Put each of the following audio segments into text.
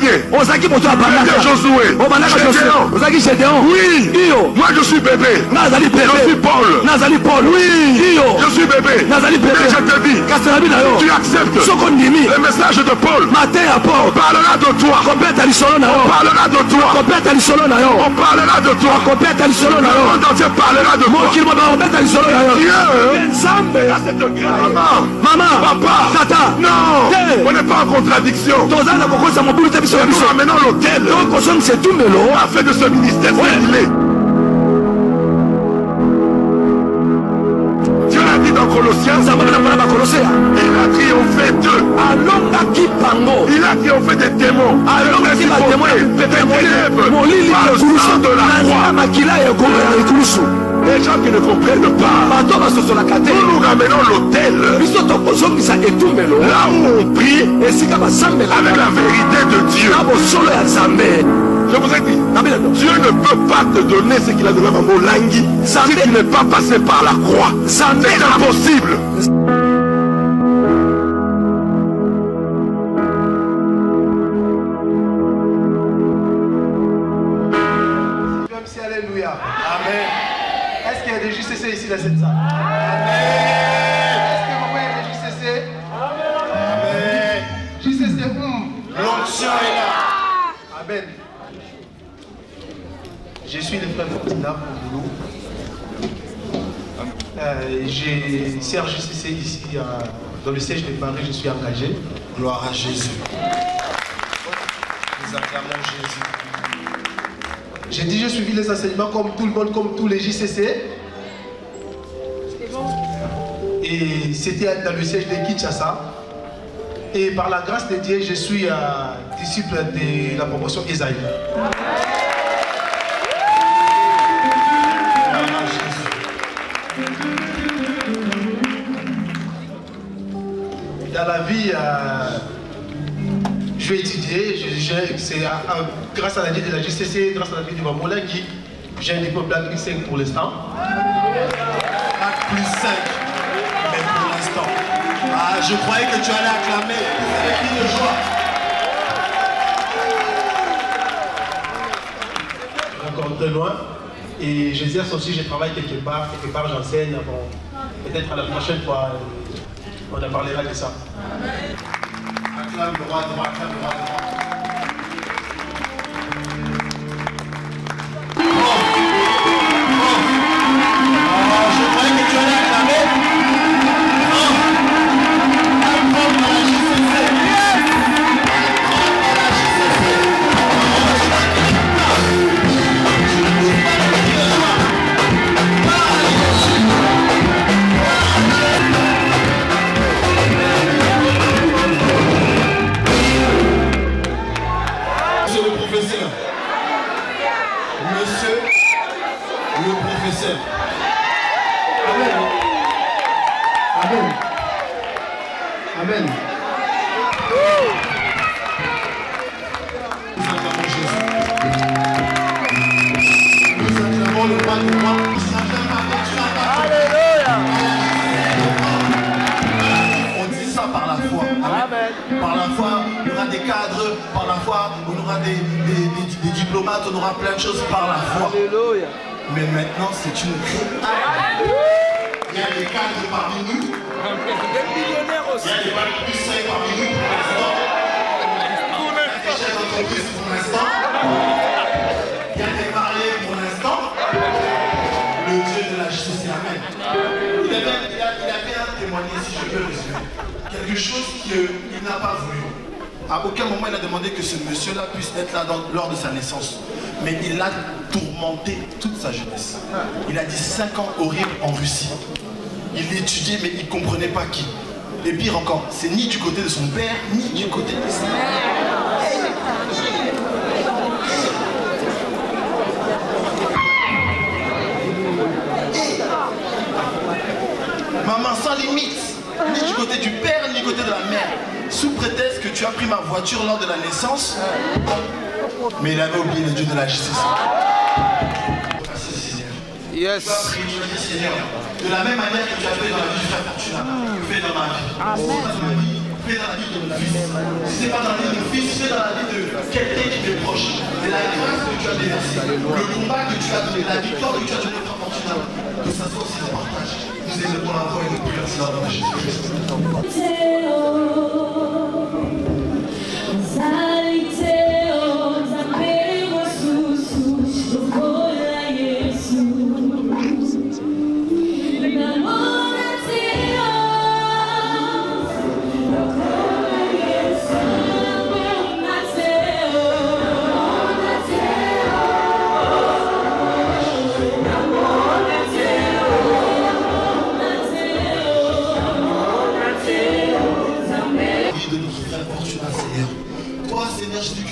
premier. Ozaki moto Frère Josué. Gédéon. Oui. Moi je suis bébé. Je suis Paul. Oui. Je suis bébé. Mais je te dis, tu acceptes le message de Paul. On parlera de toi. On parlera de toi. On parlera de toi. Le monde entier parlera de toi. Dieu a cette grâce. Maman, papa, tata, non, on n'est pas en contradiction. Nous ramenons l'autel afin de ce ministère s'élever. Dieu l'a dit dans Colossiens, il a triomphé d'eux. Il a triomphé des démons. Des ténèbres par le sang de la croix. Les gens qui ne comprennent pas, nous nous ramenons l'autel là où on prie avec la vérité de Dieu. Je vous ai dit, Dieu ne peut pas te donner ce qu'il a donné à Molangi si tu n'es pas passé par la croix. C'est impossible. Alléluia. Amen. Est-ce qu'il y a des JCC ici dans cette salle? Amen. Est-ce que vous voyez des JCC? Amen. JCC, l'onction est là. Amen. Je suis le frère Fortina pour Boulou. J'ai servi JCC ici dans le siège de Paris, je suis engagé. Gloire à Jésus. Nous acclamons Jésus. J'ai déjà suivi les enseignements comme tout le monde, comme tous les JCC. Et c'était dans le siège de Kinshasa. Et par la grâce de Dieu, je suis disciple de la promotion Esaïe. Dans la vie, je vais étudier, c'est grâce à la vie de la JCC, grâce à la vie de Mamoula qui j'ai un diplôme Bac plus 5 pour l'instant. Bac plus 5, mais pour l'instant. Ah, je croyais que tu allais acclamer avec qui de joie. Encore très loin. Et j'exerce aussi, je travaille quelque part j'enseigne. Bon, peut-être à la prochaine fois, on en parlera de ça. Acclame le roi, acclame le roi. Je croyais que tu allais acclamer. Amen. Amen. Nous acclamons Jésus. Nous acclamons le roi du roi. Alléluia. On dit ça par la foi. Amen. Par la foi, il y aura des cadres. Par la foi, on aura des diplomates. On aura plein de choses par la foi. Alléluia. Mais maintenant, c'est une réalité. Il y a des cadres parmi nous. Il y a des bacs plus 5 parmi nous pour l'instant. Il y a des chefs d'entreprise pour l'instant. Il y a des mariés pour l'instant. Le Dieu de la justice, Amen. Il a fait un témoignement, si je peux résumer. Quelque chose qu'il n'a pas voulu. À aucun moment il a demandé que ce monsieur-là puisse être là lors de sa naissance. Mais il l'a tourmenté toute sa jeunesse. Il a dit 5 ans horribles en Russie. Il étudiait mais il ne comprenait pas qui. Et pire encore, c'est ni du côté de son père, ni du côté de sa mère. Maman sans limite, ni du côté du père, ni du côté de la mère. Sous prétexte que tu as pris ma voiture lors de la naissance, mais il avait oublié le Dieu de la justice. Yes. De la même manière que tu as fait dans la vie du frère Fortuna, fais dans ma vie. Amen. fais dans la vie de mon fils. Si ce n'est pas dans la vie de mon fils, fais dans la vie de quelqu'un qui m'est proche. Et la grâce que tu as déversée, le combat que tu as donné, la victoire que tu as donnée à Fortuna, que ça soit aussi le partage. Nous aimons la voix et nous prions cela dans Jésus-Christ.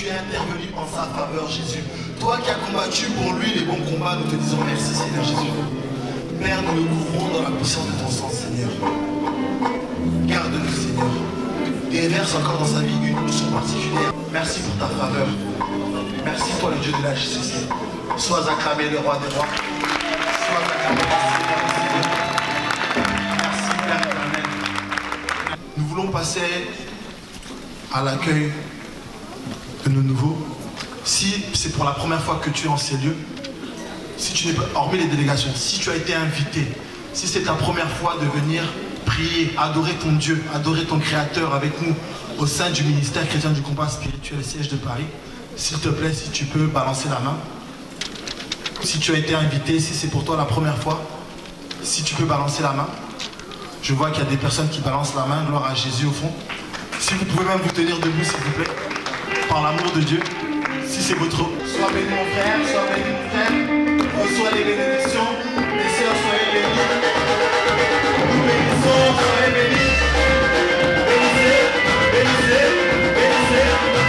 Intervenu en sa faveur, Jésus. Toi qui as combattu pour lui les bons combats, nous te disons merci, Seigneur Jésus. Père, nous le couvrons dans la puissance de ton sang, Seigneur. Garde-nous, Seigneur. Déverse encore dans sa vie une unction particulière. Merci pour ta faveur. Merci, toi, le Dieu de la JCC. Sois acclamé, le roi des rois. Sois acclamé, le Seigneur des seigneurs. Merci, Père éternel. Nous voulons passer à l'accueil de nos nouveaux. Si c'est pour la première fois que tu es en ces lieux, si tu n'es pas, hormis les délégations, si tu as été invité, si c'est ta première fois de venir prier, adorer ton Dieu, adorer ton Créateur avec nous au sein du ministère chrétien du combat spirituel siège de Paris, s'il te plaît, si tu peux balancer la main. Si tu as été invité, si c'est pour toi la première fois, si tu peux balancer la main. Je vois qu'il y a des personnes qui balancent la main, gloire à Jésus au fond. Si vous pouvez même vous tenir debout, s'il vous plaît. Par l'amour de Dieu, si c'est votre... Sois béni mon frère, sois béni mon frère, reçois les bénédictions, mes sœurs, soyez bénis, nous bénissons, soyez bénis, bénissez, bénissez, bénissez,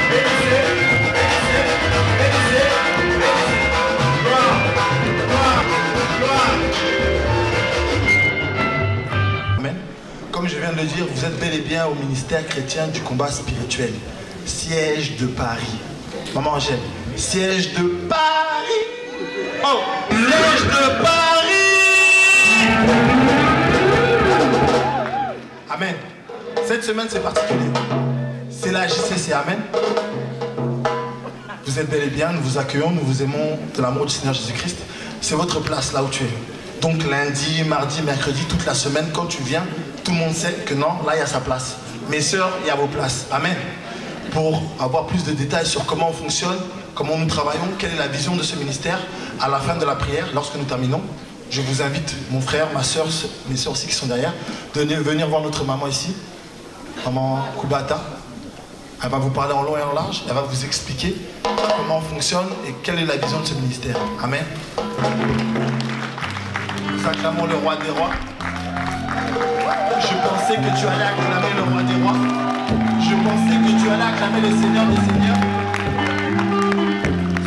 bénissez, bénissez, bénissez, bénissez, gloire, gloire, gloire. Amen. Comme je viens de le dire, vous êtes bel et bien au ministère chrétien du combat spirituel. Siège de Paris. Maman Angèle. Siège de Paris. Oh, siège de Paris. Amen. Cette semaine, c'est particulier. C'est la JCC. Amen. Vous êtes bel et bien, nous vous accueillons, nous vous aimons de l'amour du Seigneur Jésus-Christ. C'est votre place là où tu es. Donc lundi, mardi, mercredi, toute la semaine, quand tu viens, tout le monde sait que non, là il y a sa place. Mes sœurs, il y a vos places. Amen. Pour avoir plus de détails sur comment on fonctionne, comment nous travaillons, quelle est la vision de ce ministère, à la fin de la prière, lorsque nous terminons, je vous invite, mon frère, ma soeur, mes soeurs aussi qui sont derrière, de venir voir notre maman ici, maman Koubata. Elle va vous parler en long et en large, elle va vous expliquer comment on fonctionne et quelle est la vision de ce ministère. Amen. Nous acclamons le roi des rois. Je pensais que tu allais acclamer le roi des rois. Je pensais que tu allais acclamer le Seigneur des seigneurs.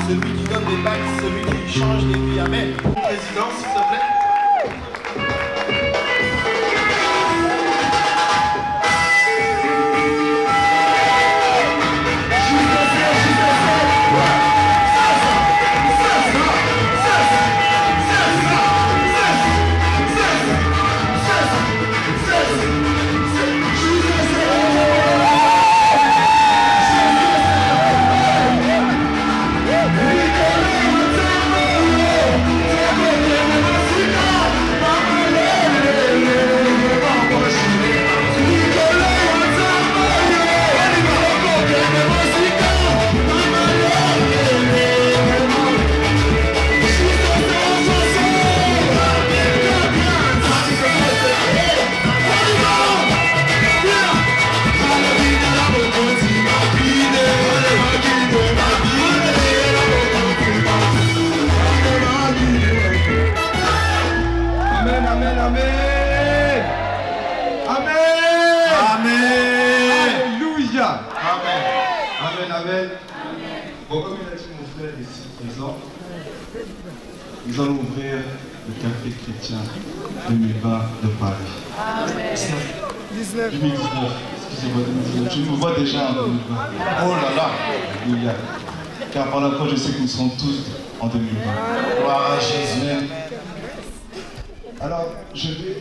Celui qui donne des bagues, celui qui change les vies. Amen. Président, s'il te plaît. Bon, comme il a dit mon frère ici présent, nous allons ouvrir le café chrétien 2020 de Paris. Amen. 2019, excusez-moi, 2019. Je nous vois déjà en 2020. Oh là là. Alléluia. Car par la foi, je sais que nous serons tous en 2020. Gloire à Jésus. Alors, je vais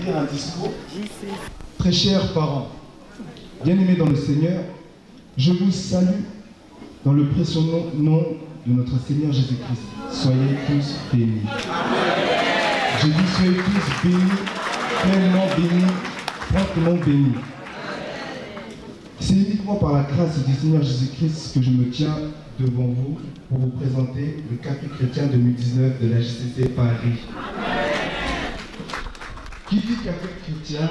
lire un discours. Très chers parents, Bien-aimés dans le Seigneur, je vous salue dans le précieux nom de notre Seigneur Jésus-Christ. Soyez tous bénis. Je dis soyez tous bénis, pleinement bénis, franchement bénis. C'est uniquement par la grâce du Seigneur Jésus-Christ que je me tiens devant vous pour vous présenter le Café Chrétien 2019 de la JCC Paris. Qui dit Café Chrétien,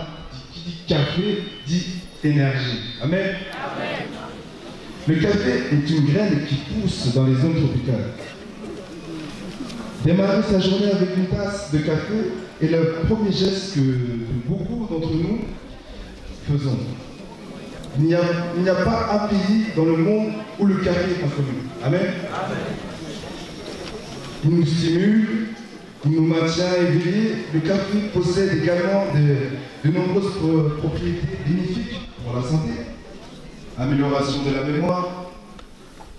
qui dit café, dit énergie. Amen. Amen. Le café est une graine qui pousse dans les zones tropicales. Démarrer sa journée avec une tasse de café est le premier geste que beaucoup d'entre nous faisons. Il n'y a pas un pays dans le monde où le café est inconnu. Amen. Amen. Il nous stimule, il nous maintient éveillés. Le café possède également de nombreuses propriétés bénéfiques pour la santé. Amélioration de la mémoire,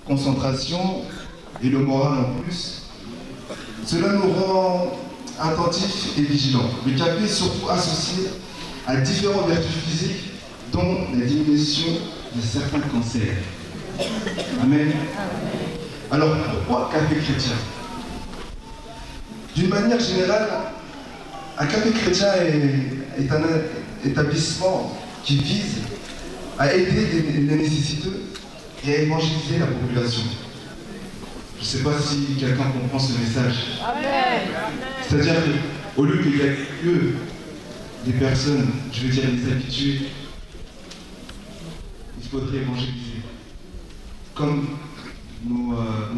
concentration et le moral en plus. Cela nous rend attentifs et vigilants. Le café est surtout associé à différentes vertus physiques, dont la diminution de certains cancers. Amen. Alors pourquoi café chrétien? D'une manière générale, un café chrétien est un établissement qui vise à aider les nécessiteux et à évangéliser la population. Je ne sais pas si quelqu'un comprend ce message. C'est-à-dire qu'au lieu qu'il n'y ait que des personnes, je veux dire des habitués, il faudrait évangéliser. Comme nos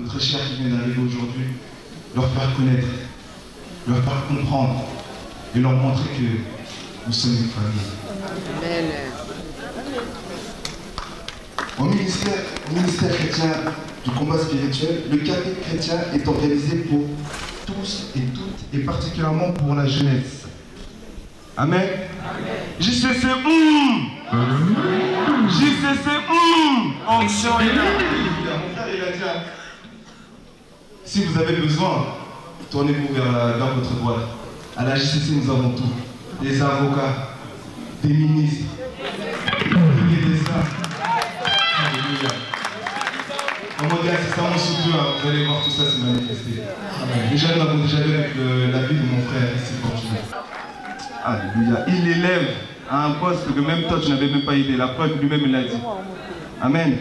très chers qui viennent d'arriver aujourd'hui, leur faire connaître, leur faire comprendre et leur montrer que nous sommes une famille. Amen. Au ministère chrétien du combat spirituel, le café chrétien est organisé pour tous et toutes, et particulièrement pour la jeunesse. Amen. JCC, JCC, onction est là. Mon frère, il a dit, si vous avez besoin, tournez-vous vers votre droite. À la JCC, nous avons tout. Des avocats, des ministres, des médecins. Alléluia. En mode assistant soutenu, vous allez voir tout ça se manifester. Déjà, nous avons déjà vu avec la vie de mon frère ici fortuné. Alléluia. Il l'élève à un poste que même toi tu n'avais même pas idée. La preuve lui-même il l'a dit. Amen.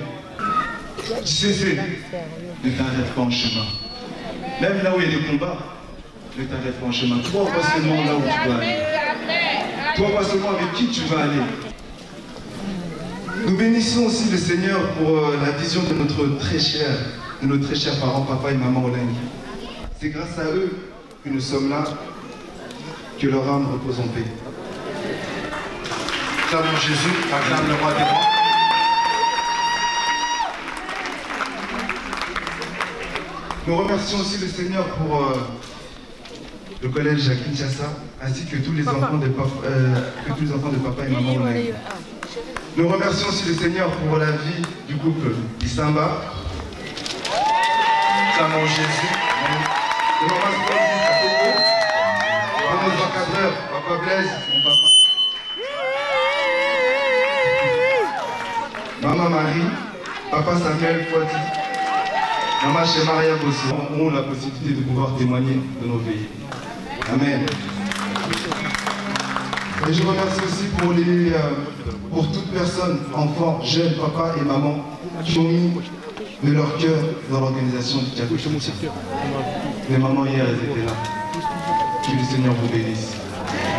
JCC, ne t'arrête pas en chemin. Même là où il y a des combats, ne t'arrête pas en chemin. Toi, pas seulement là où tu vas aller. Toi, pas seulement avec qui tu vas aller. Nous bénissons aussi le Seigneur pour la vision de nos très chers parents, papa et maman Olen. C'est grâce à eux que nous sommes là, que leur âme repose en paix. Acclame Jésus, acclame le roi des rois. Nous remercions aussi le Seigneur pour le collège à Kinshasa, ainsi que tous les enfants de papa et maman Olen. Nous remercions aussi le Seigneur pour la vie du couple Isamba. Acclamons Jésus. De maman Sylvie à Togo. De nos encadreurs, papa Blaise, mon papa. Maman Marie, papa Samuel Fouati. Maman chez Maria Bosso ont la possibilité de pouvoir témoigner de nos pays. Amen. Et je remercie aussi pour toute personne, enfants, jeunes, papa et maman, qui ont mis de leur cœur dans l'organisation du Café Chrétien. Les mamans hier, elles étaient là. Que le Seigneur vous bénisse.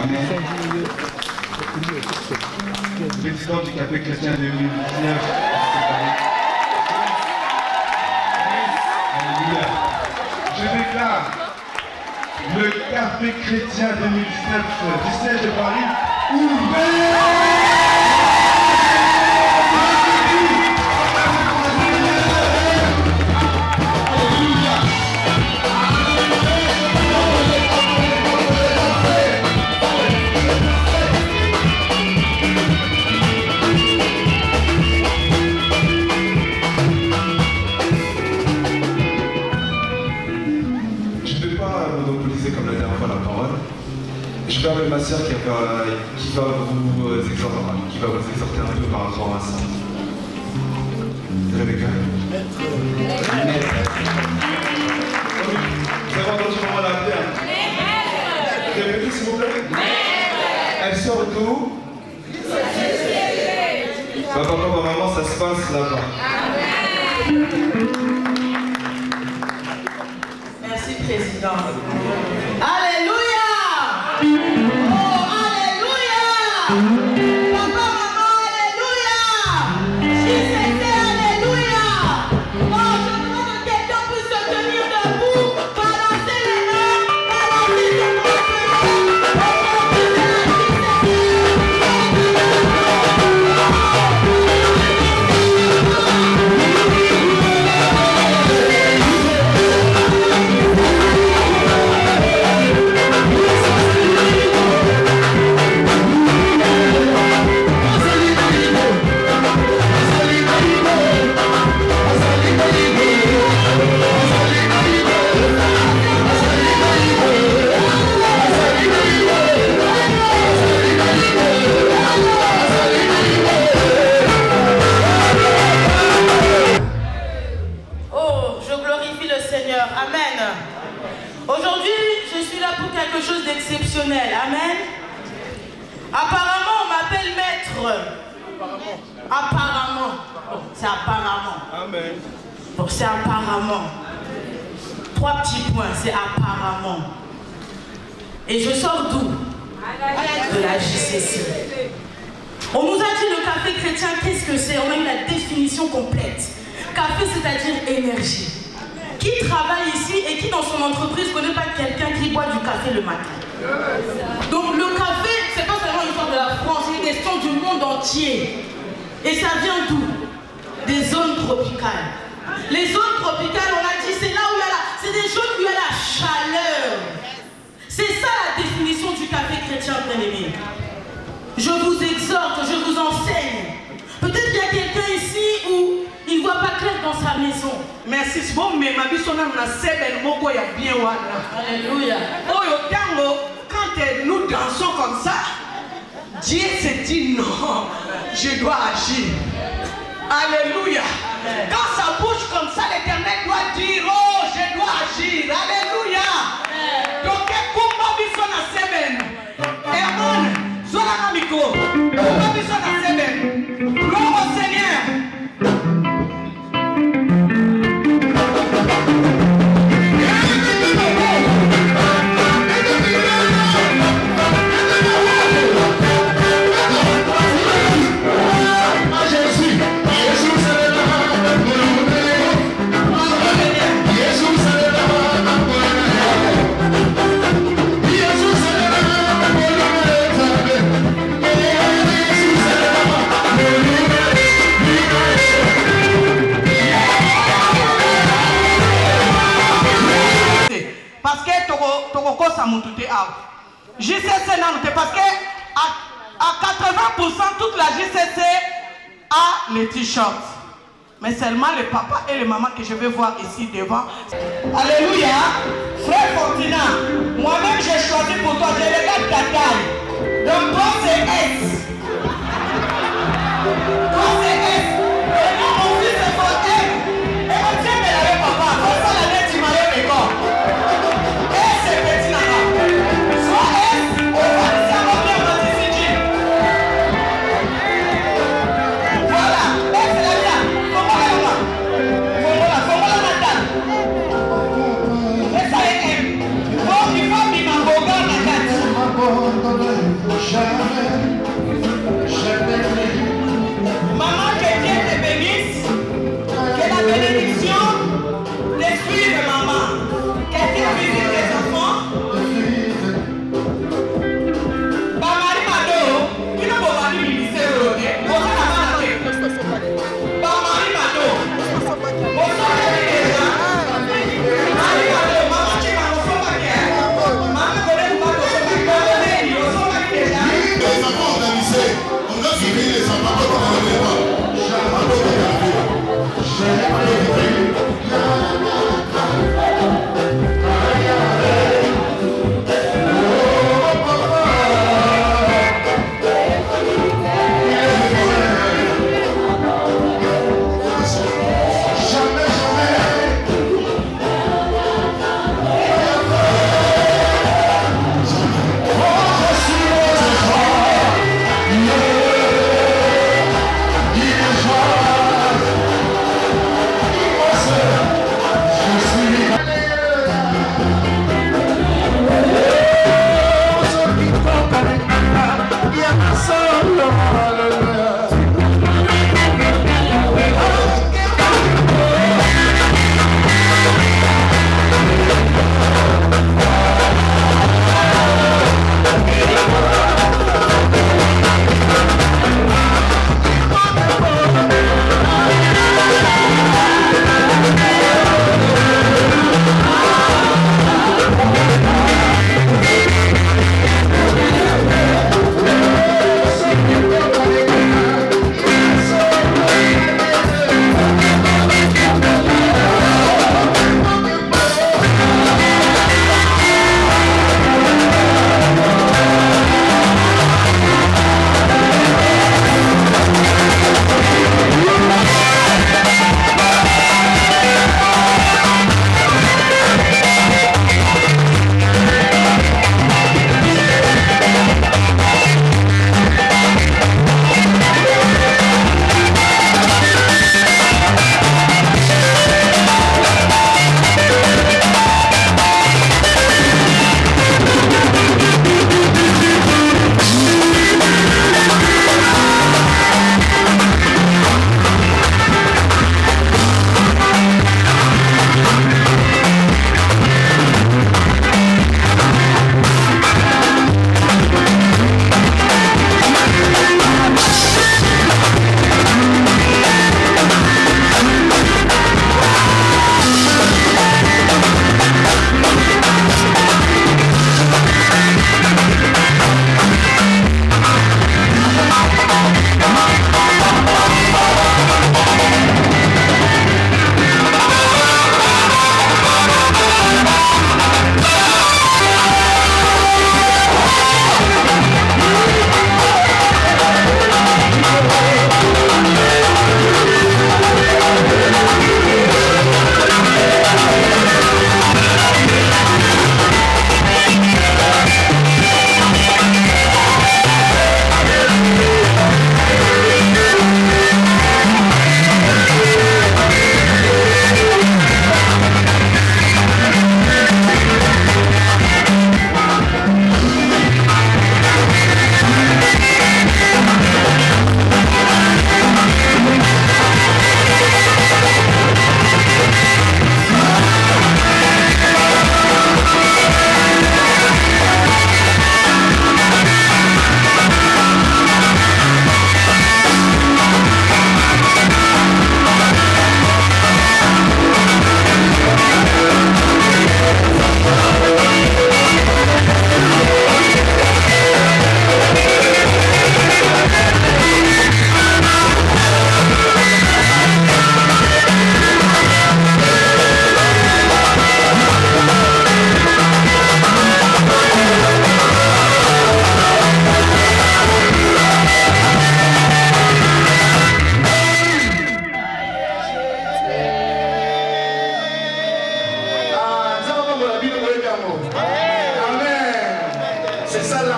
Amen. Président du Café Chrétien 2019. Alléluia. Je déclare le Café Chrétien 2019 du siège de Paris ouvert. Je je vais avec ma soeur qui va vous exhorter un peu par rapport à ça. Rebecca. Vous avez entendu maman la terre? Répétez s'il vous plaît. Elle sort d'où? Papa, maman, ça se passe là-bas. Merci, Président. Alléluia! Oh, alléluia! Papa, maman, alléluia! JCC, alléluia! Oh, je demande que quelqu'un puisse se tenir debout, balancer les mains, balancer les mains. Amen. Apparemment, on m'appelle maître. Apparemment. C'est apparemment. Amen. Bon, c'est apparemment. 3 petits points, c'est apparemment. Et je sors d'où? De la JCC. On nous a dit le café chrétien, qu'est-ce que c'est? On a eu la définition complète. Café, c'est-à-dire énergie. Qui travaille ici et qui dans son entreprise ne connaît pas quelqu'un qui boit du café le matin? Donc le café, c'est pas seulement une histoire de la France, c'est une question du monde entier. Et ça vient d'où? Des zones tropicales. Les zones tropicales, on a dit, c'est là où il y a c'est des zones où il y a la chaleur. C'est ça la définition du café chrétien, bien-aimé. Je vous exhorte, je vous enseigne. Peut-être qu'il y a quelqu'un ici où il ne voit pas clair dans sa maison. Merci. Bon, mais ma vie sonne na seben moko ya bien wana. Alléluia. Oh yo tango, quand nous dansons comme ça, Dieu se dit non, je dois agir. Alléluia. Amen. Quand ça bouge comme ça, l'Éternel doit dire oh, je dois agir. Alléluia. Donc kumba biso na seben. Hermone, zola na miko. Kumba biso na seben. Gloire au Seigneur. JCC parce que à 80% toute la JCC a les t-shirts. Mais seulement les papas et les mamans que je vais voir ici devant. Alléluia. Frère Fortina, moi-même j'ai choisi pour toi, je regarde ta taille. Donc toi c'est S. Toi c'est S. Et moi mon fils c'est pour M. Et on tient de la papa. Comme ça la nette tu m'as eu l'école. Et c'est petit là-bas. Soit S, on va dire à votre mère dans ici. Voilà, S c'est la bien. Comment la maman? Comment la matin? Et ça est M. Bon, il faut qu'il m'abonne la tête. Maman, que Dieu te bénisse, que la bénédiction te suive, maman. Que Dieu visite tes enfants. Bamari Mado, qui n'a pas mari ministère, on s'en a marqué. Bamari Mado, on s'en a déjà. Mari Mado, maman, tu m'as reçu ma guerre. Maman, connaît ou pas reçu ma guerre, on s'en a déjà. Les enfants organisés, on doit suivre les enfants pour qu'on ne les pas.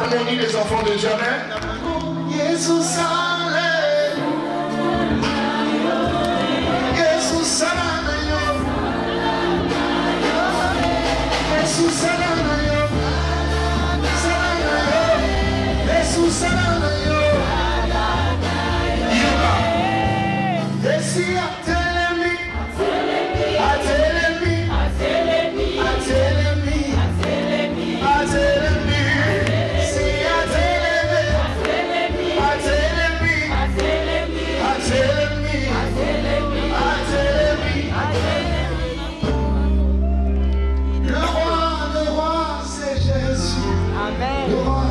l'harmonie des enfants de Jamais. Jésus salé. Jésus salana yo. Jésus salana yo. Salana yo. Jésus salana yo. Yoga. Esi atelemi. Atelemi. Atelemi. Atelemi. Atelemi. Si atelemi. Atelemi. Atelemi. Atelemi. Le roi, c'est Jésus. Amen. Le roi.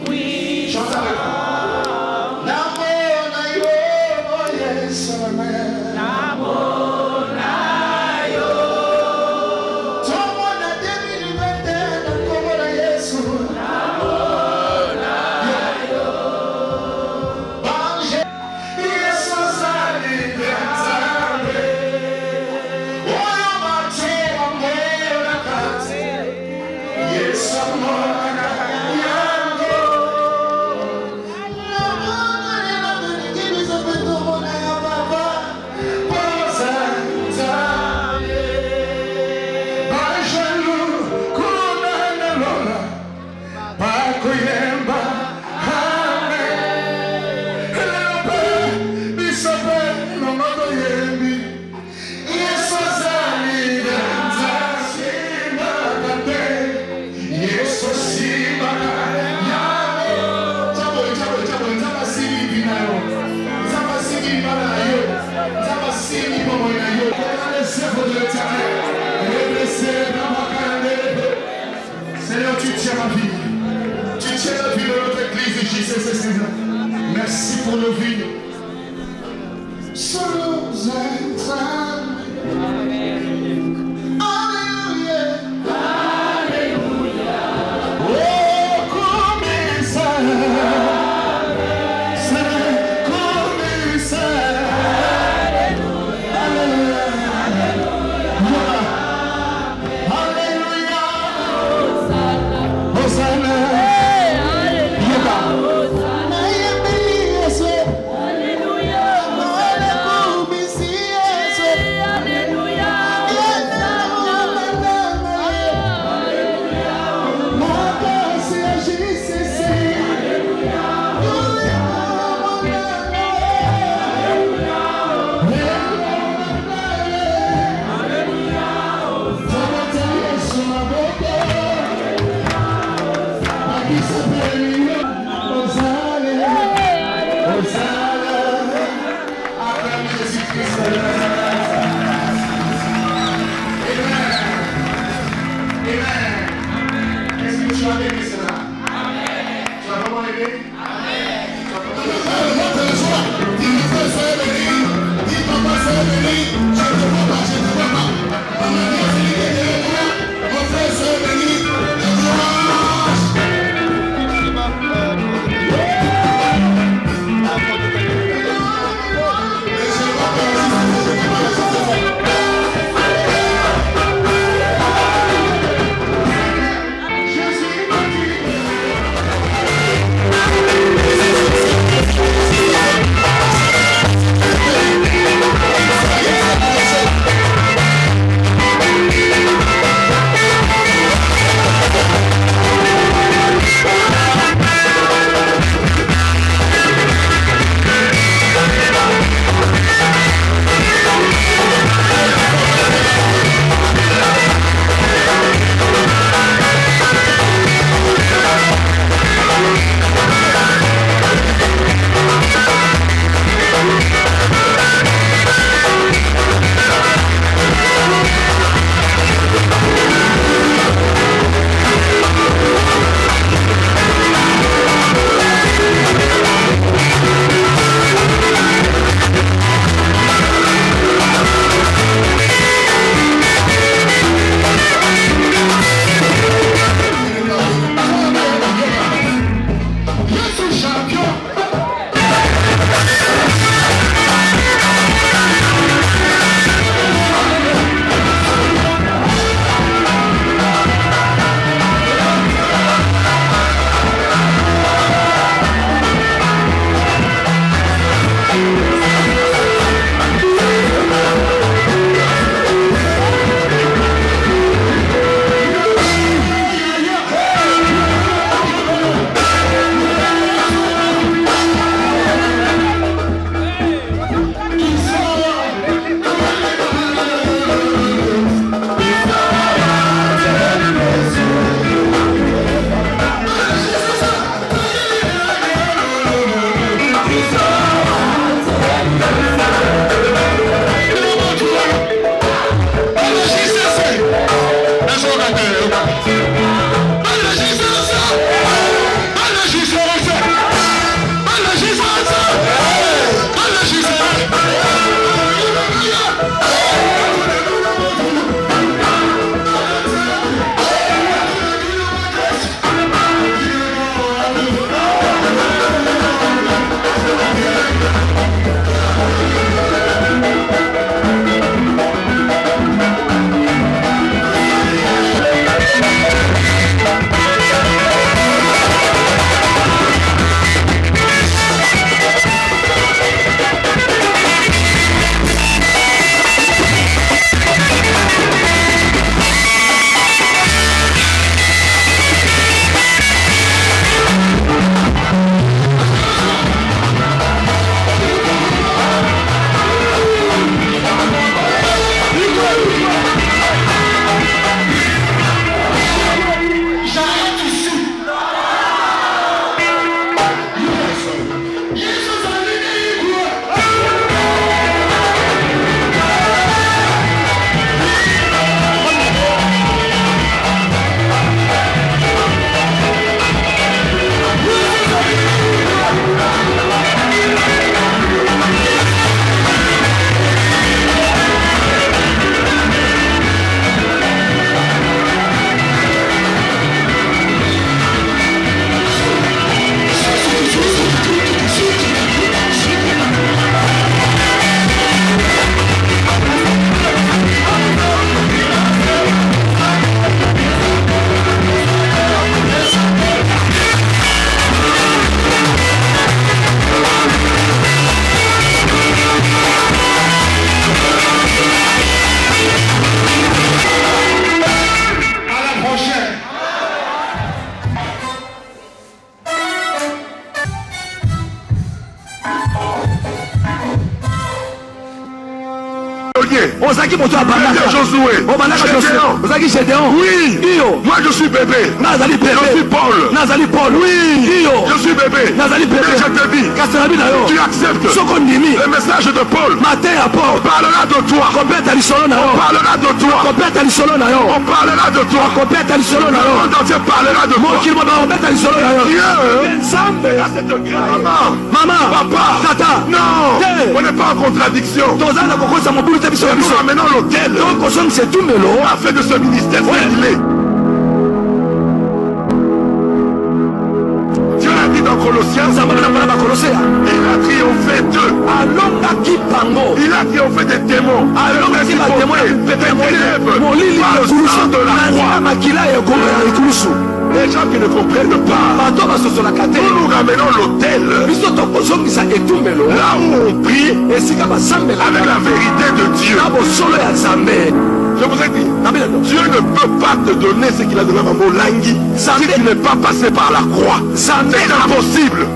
Oui. Chante avec moi. Namo na yo, oh yes, amen. Namo na yo. Tomo na 2021, como na Yesu. Namo na yo. Bange, Yesu sali benzare. Oyo mate amore na kate. Yesu amona yango. Seigneur, tu tiens ma vie. Tu tiens la vie de notre église de JCC, Seigneur. Merci pour nos vies. Bananier. Ozaki moto ya banaka. Josué. Obanaka Gédéon. Ozaki Gédéon. Oui. Iyo. Moi je suis bébé. Nazali bébé. Je suis Paul. Nazali Paul. Oui. Iyo. Je suis bébé. Nazali bébé. Mais je te dis. Kasarabi na yo. Tu acceptes. Soko ndimi. Le message de Paul. Matin ya Paul. On parlera de toi. Kobeta lisolo na yo. On parlera de toi. Kobeta lisolo na yo. On parlera de toi. Kobeta lisolo na Le yo. monde entier parlera de toi. Mokili moba kobeta lisolo na yo. Dieu. Nzambe. À cette grande maman. Maman. Papa. Tata. Non. Hey. On n'est pas en contradiction. Tozana kokosa mobulu te biso Nous biso. ramenons l'autel. Donc kozongi c'est tout melo. Afin de ce ministère réglé. Dieu a dit dans Colossiens. Il a triomphé d'eux. Alongaki bango. Il a triomphé des démons. Alongaki ba démons des ténèbres. molili Par le sang de la na croix. makila ya ekulusu. Les gens qui ne comprennent pas. Bato basosolaka te. Nous nous ramenons l'autel. Biso tokozongisa etumbelo. Là où on prie Esika basambela. avec la vérité de Dieu. Na bosolo ya Nzambe. Je vous ai dit, Dieu ne peut pas te donner ce qu'il a donné à Molangi si tu n'es pas passé par la croix. C'est impossible.